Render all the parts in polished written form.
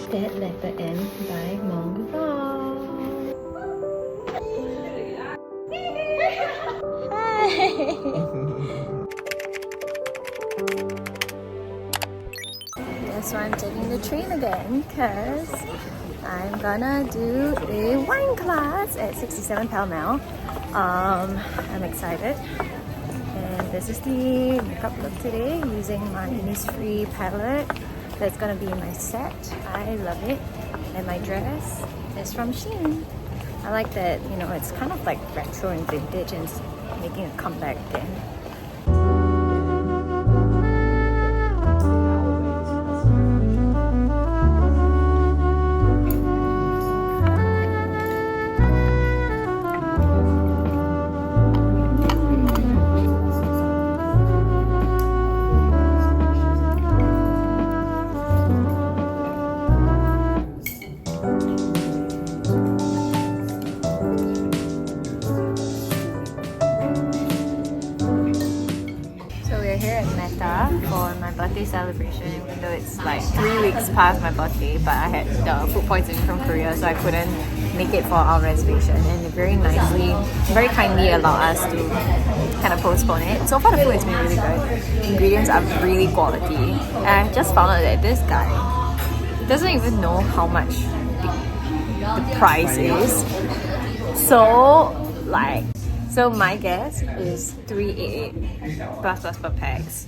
That letter M by MONGABONG. Hi! So I'm taking the train again because I'm gonna do a wine class at 67 Pall. I'm excited. And this is the makeup look today using my Innisfree palette. That's gonna be my set. I love it. And my dress is from Shein. I like that, you know, it's kind of like retro and vintage and it's making a comeback again. For my birthday celebration, even though it's like 3 weeks past my birthday, but I had the food poisoning from Korea, so I couldn't make it for our reservation, and they very nicely, very kindly allowed us to kind of postpone it. So far the food has been really good. Ingredients are really quality, and I just found out that this guy doesn't even know how much the price is. So my guess is $388 plus per pax.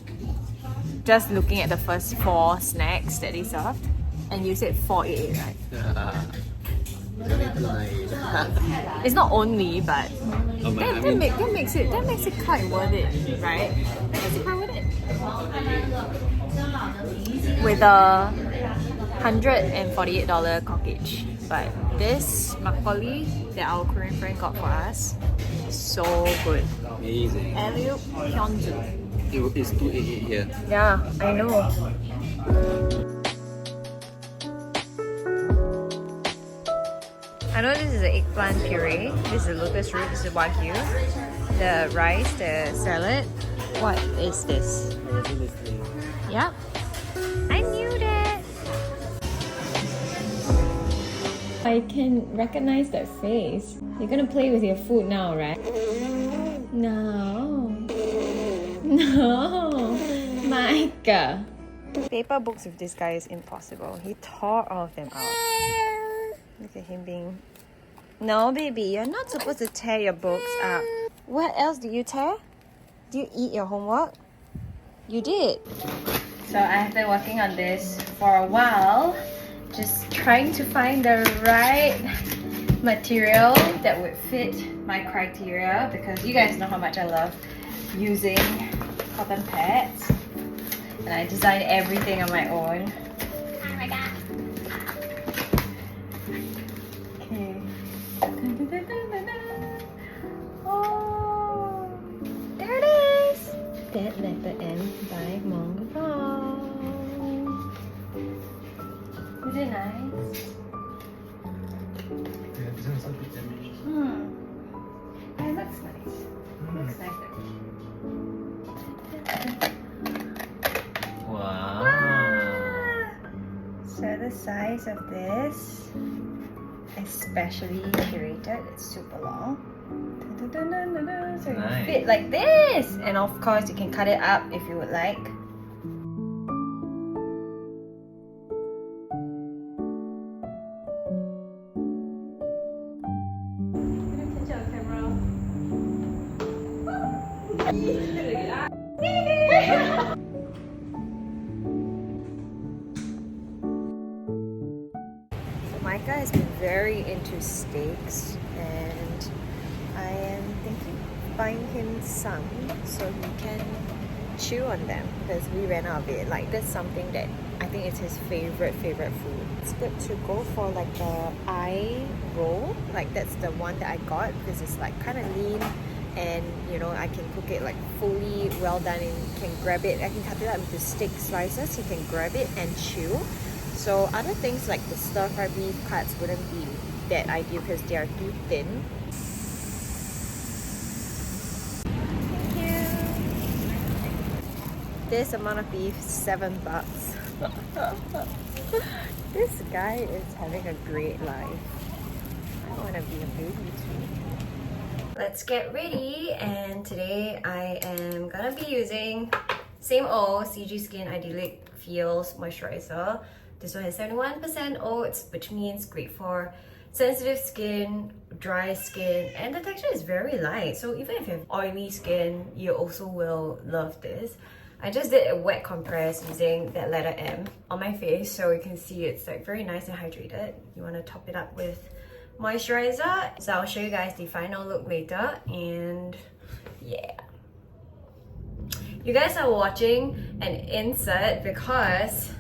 Just looking at the first 4 snacks that they served, and you said $488, right? It's not only, but that makes it quite worth it, right? That makes it quite worth it. With a $148 corkage, but this makgeolli that our Korean friend got for us, so good. Amazing. Alley-oop Hyunju. It's 288 here. Yeah, I know. I know this is an eggplant puree. This is lotus root. This is wagyu. The rice, the salad. What is this? Yep. I knew that. I can recognize that face. You're gonna play with your food now, right? No. No, Micah. Paper books with this guy is impossible. He tore all of them out. Look at him being... No, baby, you're not supposed to tear your books up. What else do you tear? Do you eat your homework? You did. So I have been working on this for a while. Just trying to find the right material that would fit my criteria, because you guys know how much I love using cotton pads, and I designed everything on my own. Oh my god. Okay. Oh, there it is. That letter M by MONGABONG. Is it nice? Yeah, this one's a bit damaged. It looks nice. Looks nice. Wow. So the size of this, especially curated, it's super long. So it will fit like this, and of course you can cut it up if you would like. Micah has been very into steaks, and I am thinking of buying him some so he can chew on them, because we ran out of it. Like, that's something that I think is his favorite food. It's good to go for like the eye roll. Like, that's the one that I got because it's like kind of lean, and you know, I can cook it like fully well done, and can grab it. I can cut it up into steak slices. You can grab it and chew. So other things like the stir-fry beef cuts wouldn't be that ideal because they are too thin. Thank you. This amount of beef, $7. This guy is having a great life. I want to be a baby too. Let's get ready, and today I am gonna be using same old Sigiskin Idyllic Feels Moisturiser. This one has 71% oats, which means great for sensitive skin, dry skin, and the texture is very light. So even if you have oily skin, you also will love this. I just did a wet compress using that letter M on my face, so you can see it's like very nice and hydrated. You want to top it up with moisturizer. So I'll show you guys the final look later, and yeah. You guys are watching an insert because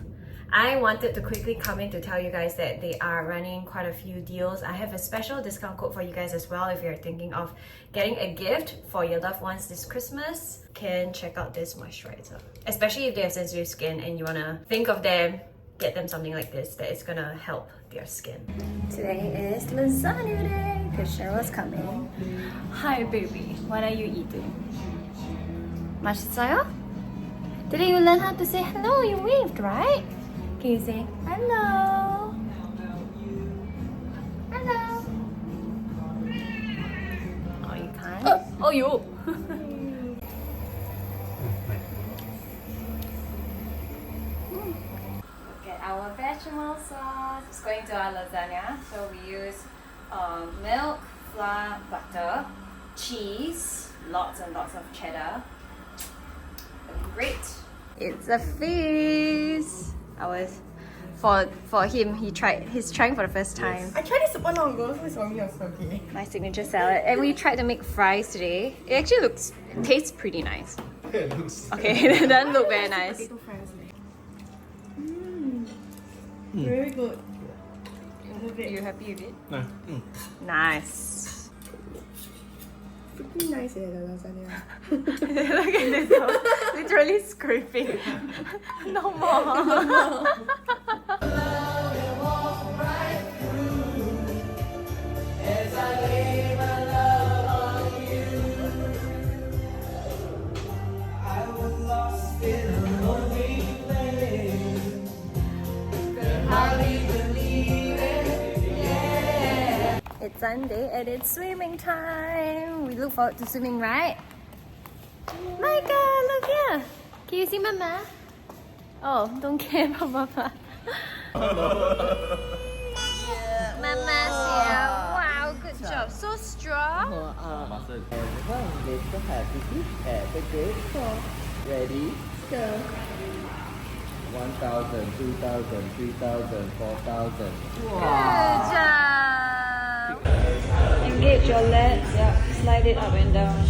I wanted to quickly come in to tell you guys that they are running quite a few deals. I have a special discount code for you guys as well if you're thinking of getting a gift for your loved ones this Christmas. Can check out this moisturizer. Especially if they have sensitive skin and you want to think of them, get them something like this that is gonna help their skin. Today is lasagna day because Cheryl's coming. Hi baby, what are you eating? Moisturizer? Today you learn how to say hello, you waved, right? Can you say hello? Hello? Oh, you can't? Oh, you! Look at our bechamel sauce. It's going to our lasagna. So we use milk, flour, butter, cheese, lots and lots of cheddar. Great! It's a feast! For him, he's trying for the first time. I tried it super long ago, so it's for me also okay. My signature salad, and we tried to make fries today. It actually tastes pretty nice. It looks Okay, it doesn't look very nice. Potato fries. Very good. I love Are it. you happy with it? no. Nice. Pretty nice, the lasagna. Look at this, literally scraping. No more. It's Sunday and it's swimming time. We look forward to swimming, right? Micah, look here. Can you see Mama? Oh, don't care about Mama. Mama's here. Wow, good job. So strong. Muscle. Let's have this at the gate. Ready? Go. 1,000, 2,000, 3,000, 4,000. Good job. Engage your legs. Yep. Slide it up and down.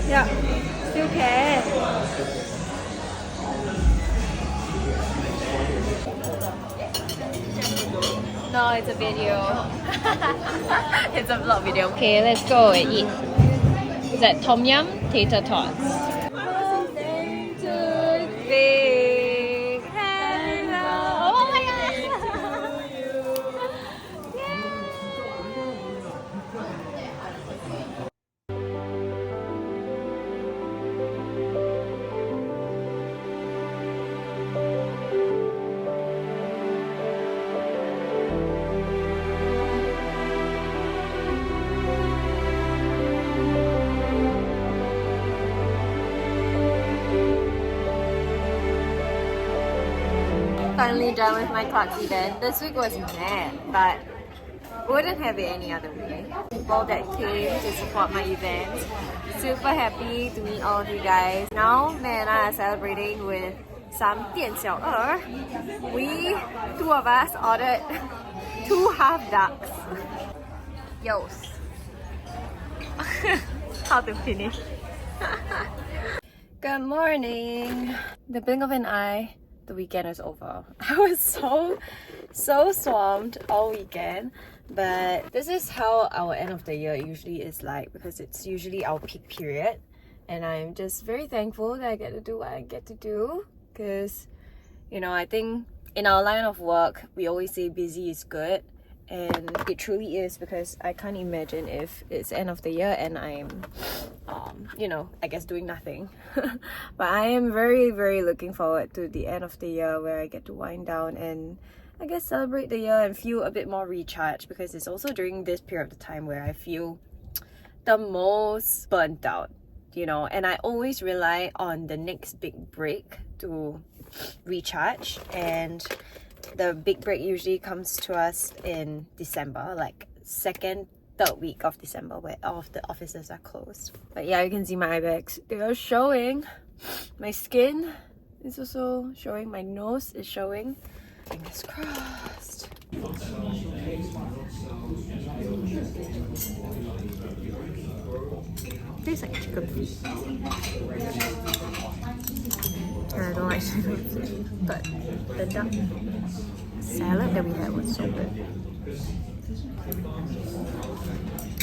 Yeah. Still can. No, it's a video. It's a vlog video. Okay, let's go and eat. Is that tom yum tater tots? Birthday to Big. Hello. Oh my gosh. Finally done with my Clarks event. This week was mad, but wouldn't have it any other way. People that came to support my event, super happy to meet all of you guys. Now, me and I are celebrating with some 店小二. Two of us ordered 2 half ducks. Yos. How to finish. Good morning. The blink of an eye, the weekend is over. I was so swamped all weekend, but this is how our end of the year usually is like, because it's usually our peak period, and I'm just very thankful that I get to do what I get to do, because, you know, I think in our line of work, we always say busy is good. And it truly is, because I can't imagine if it's end of the year and I'm, you know, I guess doing nothing. But I am very, very looking forward to the end of the year where I get to wind down and I guess celebrate the year and feel a bit more recharged, because it's also during this period of time where I feel the most burnt out, you know, and I always rely on the next big break to recharge. And the big break usually comes to us in December, like second, third week of December, where all of the offices are closed. But yeah, you can see my eye bags. They are showing. My skin is also showing. My nose is showing. Fingers crossed. Tastes like chicken feet. And I don't like chicken feet, but the duck salad that we had was so good.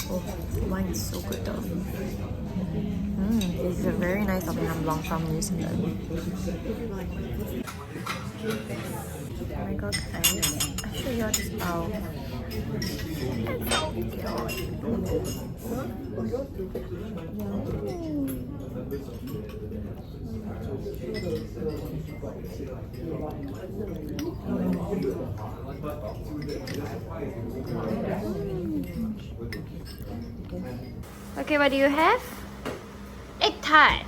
Oh, wine is so good though. This is a very nice Tom Yum Long from New Zealand. Oh my god, guys. I show you all this bowl. It's so Okay, what do you have? Egg tart.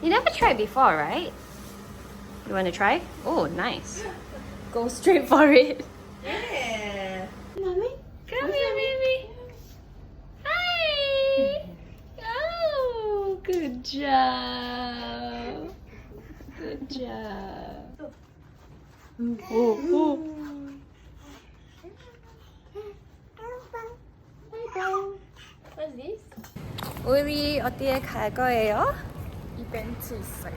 You never tried before, right? You want to try? Oh, nice. Go straight for it. Yeah. Mommy, come here, baby. Hi. Oh, good job. Good job. Oh. What's this? 우리 어디에 갈 거예요? 이벤트 있어요.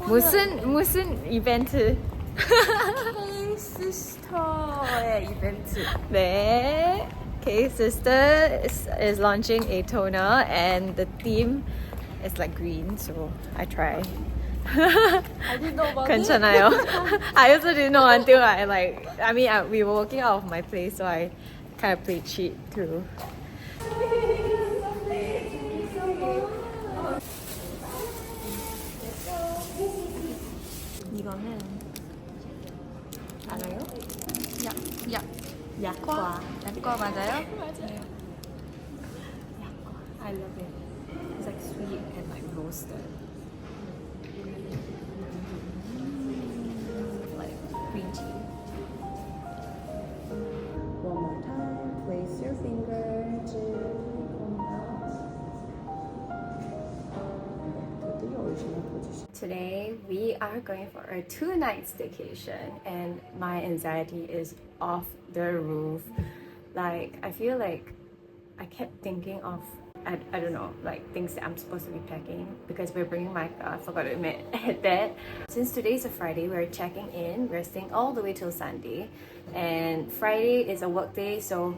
무슨 이벤트? Ksisters 이벤트. 네. Ksisters is launching a toner and the theme is like green, so I try. I didn't know about 괜찮아요. I also didn't know until we were working out of my place, so I kind of played cheat too. 이거는 알아요? 약과 맞아요? 맞아요. 약과. I love it. It's like sweet and like roasted. Like green tea. One more time, place your finger to the original position. Today we are going for a 2-night staycation and my anxiety is off the roof. Like I feel like I kept thinking of I don't know, like things that I'm supposed to be packing because we're bringing Micah. I forgot to admit that. Since today's a Friday, we're checking in. We're staying all the way till Sunday, and Friday is a work day, so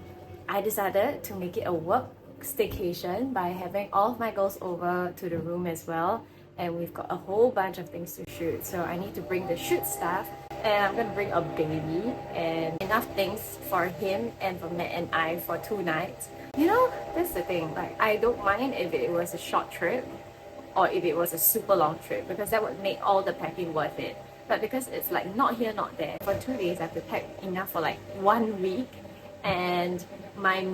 I decided to make it a work staycation by having all of my girls over to the room as well. And we've got a whole bunch of things to shoot, so I need to bring the shoot stuff, and I'm gonna bring a baby and enough things for him and for Matt and I for 2 nights. You know, that's the thing, like I don't mind if it was a short trip or if it was a super long trip, because that would make all the packing worth it. But because it's like not here, not there, for 2 days I have to pack enough for like 1 week. And my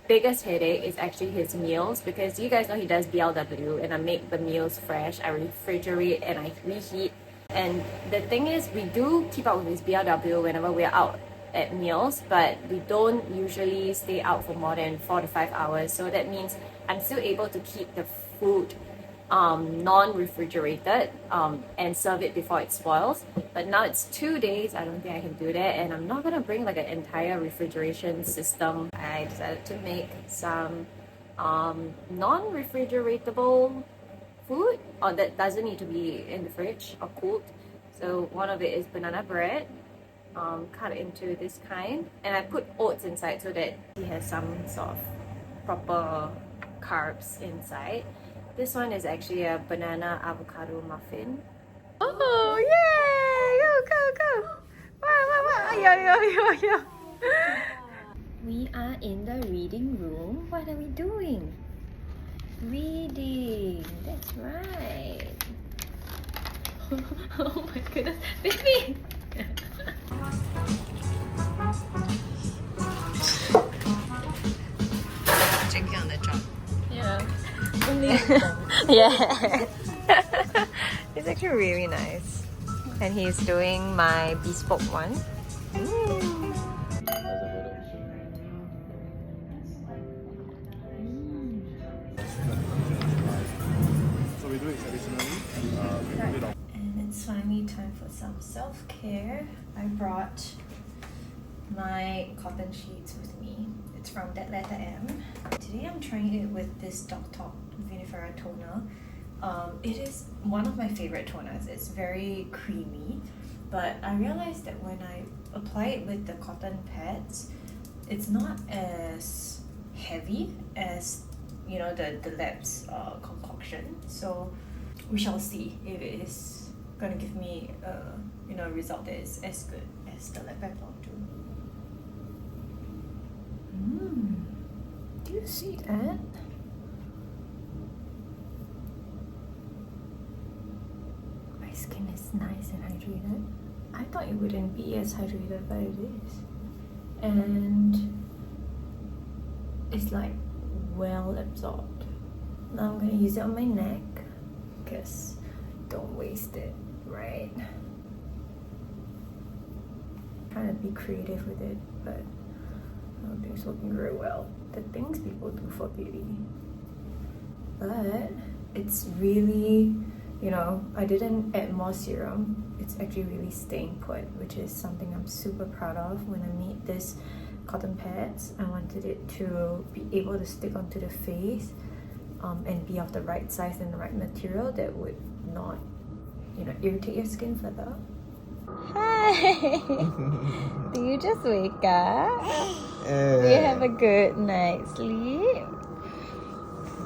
biggest headache is actually his meals, because you guys know he does BLW and I make the meals fresh, I refrigerate and I reheat. And the thing is, we do keep up with his BLW whenever we're out at meals, but we don't usually stay out for more than 4 to 5 hours. So that means I'm still able to keep the food non-refrigerated and serve it before it spoils. But now it's 2 days, I don't think I can do that, and I'm not gonna bring like an entire refrigeration system. I decided to make some non-refrigeratable food, or that doesn't need to be in the fridge or cooled. So one of it is banana bread, cut into this kind, and I put oats inside so that he has some sort of proper carbs inside. This one is actually a banana avocado muffin. Oh! Yay! Go, go, go! Wow. We are in the reading room. What are we doing? Reading. That's right. Oh my goodness, baby! Drinking on the job. Yeah. Yeah. It's actually really nice. And he's doing my bespoke one. So we do it traditionally. And it's finally time for some self-care. I brought my cotton sheets with me. It's from that letter M. Today I'm trying it with this Dr. Vinifera toner. It is one of my favorite toners. It's very creamy, but I realized that when I apply it with the cotton pads, it's not as heavy as, you know, the Lab's concoction. So we shall see if it is gonna give me a result that is as good as the Lab Blonde do. Do you see that? My skin is nice and hydrated. I thought it wouldn't be as hydrated, but it is. And it's like well absorbed. Now I'm gonna use it on my neck, because don't waste it, right? Trying to be creative with it, but I don't think it's working very well. The things people do for beauty. But it's really, you know, I didn't add more serum. It's actually really staying put, which is something I'm super proud of. When I made this cotton pads, I wanted it to be able to stick onto the face and be of the right size and the right material that would not, you know, irritate your skin further. Hi! Do you just wake up? Do you have a good night's sleep?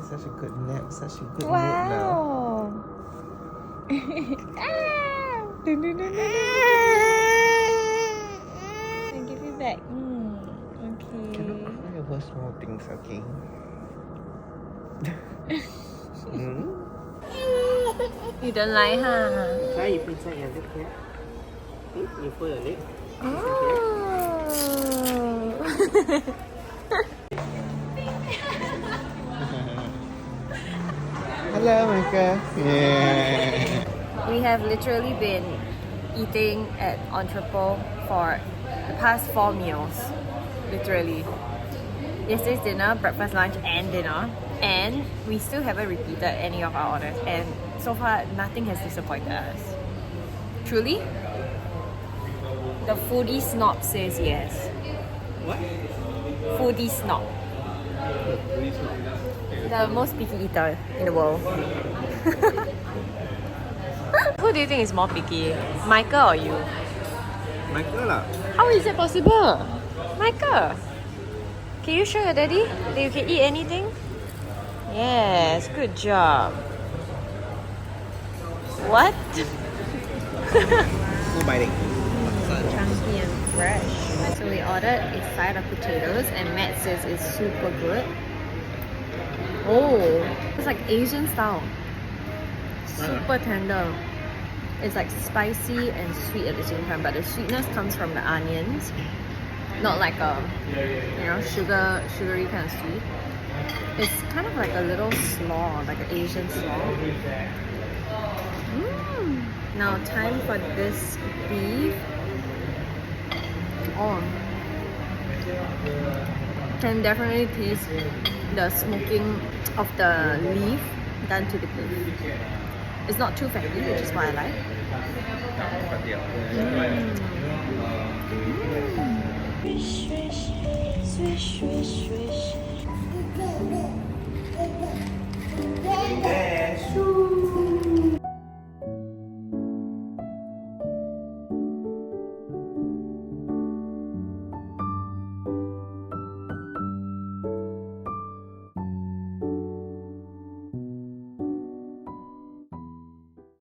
Such a good nap, such a good mood now. Wow! I'll give you back. Okay. Cannot cry over small things, okay? You don't like, huh? Try you inside your lip here. You put your lip. Oh. Hello, Micah. Yeah. We have literally been eating at Entrepôt for the past 4 meals. Literally. Yesterday's dinner, breakfast, lunch and dinner. And we still haven't repeated any of our orders. And so far, nothing has disappointed us. Truly? The foodie snob says yes. What? Foodie snob. The most picky eater in the world. Who do you think is more picky? Micah or you? Micah lah. How is it possible? Micah, can you show your daddy that you can eat anything? Yes, good job. What? Who biting? Chunky and fresh. So we ordered a side of potatoes and Matt says it's super good. Oh, it's like Asian style. Super tender. It's like spicy and sweet at the same time, but the sweetness comes from the onions. Not like a, you know, sugary kind of sweet. It's kind of like a little slaw, like an Asian slaw. Now time for this beef. Oh, can definitely taste the smoking of the leaf done to the beef. It's not too fatty, which is what I like. Swish, swish, swish, swish.